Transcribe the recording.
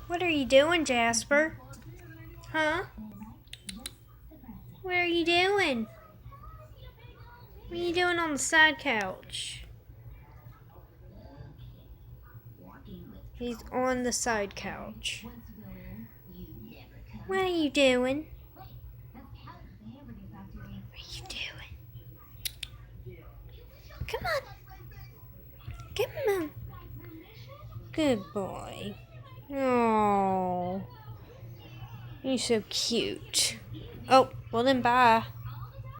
What are you doing, Jasper? Huh? What are you doing? What are you doing on the side couch? He's on the side couch. What are you doing? What are you doing? Come on. Come on. Good boy. Oh, you're so cute. Oh, well then bye.